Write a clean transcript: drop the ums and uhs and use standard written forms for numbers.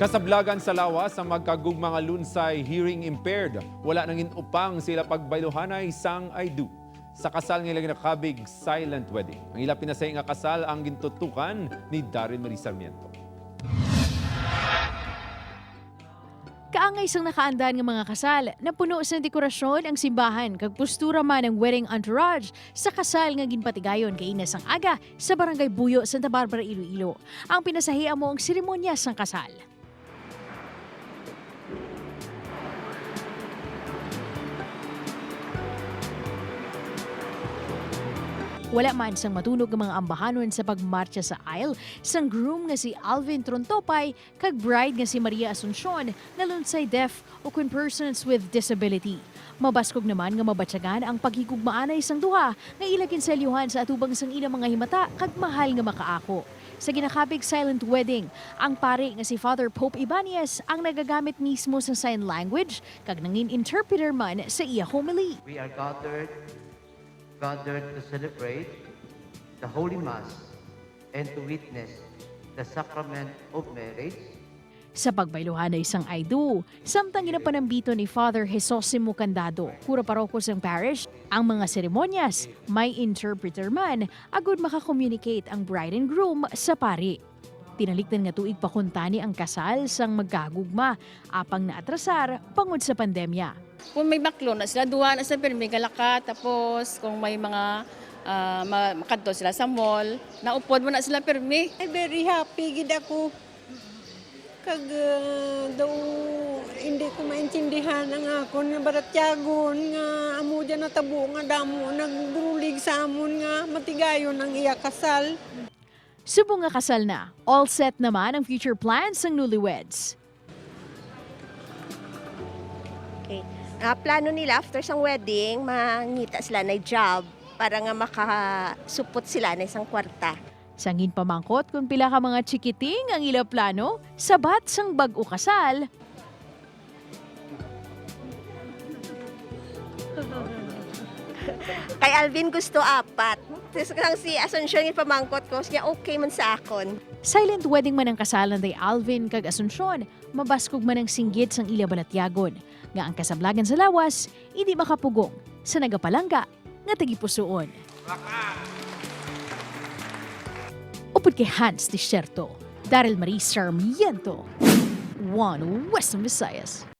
Kasablagan sa lawas sa magkagugmang lunsay hearing impaired. Wala nangin upang sila pagbaylohanay sang I do. Sa kasal nga ilang nakabig silent wedding. Ang ila pinasay nga kasal ang gintutukan ni Darren Marie Sarmiento. Kaangay sang nakaandaan ng mga kasal, napuno sa dekorasyon ang simbahan kag postura man ang wedding entourage sa kasal nga ginpatigayon kay Ines ang aga sa Barangay Buyo, Santa Barbara, Iloilo. Ang pinasahian mo ang seremonya sang kasal. Wala man sang matunog ng mga ambahanon sa pagmarcha sa aisle sang groom nga si Alvin Trontopay kag bride nga si Maria Asuncion nga lunsay deaf o kun persons with disability. Mabaskog naman nga mabatyagan ang paghigugmaanay sang duha nga ilagin sa ilyuhan sa atubang sang ilang mga himata kag mahal nga makaako. Sa ginakabig silent wedding, ang pari nga si Father Pope Ibanez ang nagagamit mismo sa sign language kag nangin interpreter man sa iya homily. We are gathered to celebrate the Holy Mass and to witness the sacrament of marriage. Sa pagbayluhan ay isang I do, samtang ginapanambito ni Father Jesosimo Candado, kura parokos ng parish, ang mga seremonyas, may interpreter man, agud makakommunicate ang bride and groom sa pari. Tinalikdan nga tuig pakuntani ang kasal sang magkagugma, apang naatrasar pangod sa pandemya. Kung may baklo na sila, duwa na sila, pero may galaka. Tapos kung may mga makadto sila sa mall, naupod mo na sila permi. I'm very happy gid ako. Kag daw hindi ko maintindihan ang akon nga baratyagon nga amo dyan natabo nga damo nagburulig sa amon nga matigayon ang iya kasal. Subong nga kasal na, all set naman ang future plans ng newlyweds. Okay. Plano nila after sang wedding, mangita sila na job para nga makasupot sila na isang kwarta. Sangin pamangkot kung pila ka mga chikiting ang ila plano, sabat sang bag-o kasal. Kay Alvin gusto 4. Tapos kang si Asuncion yung pamangkot ko, siya okay man sa akon. Silent wedding man ang kasalan day Alvin kag Asuncion, mabaskog man ang singgit sang ila balatyagon. Nga ang kasablagan sa lawas, hindi makapugong sa nagapalangga nga tagipusoon. Upod kay Hans Tisierto, Darren Marie Sarmiento, One Western Visayas.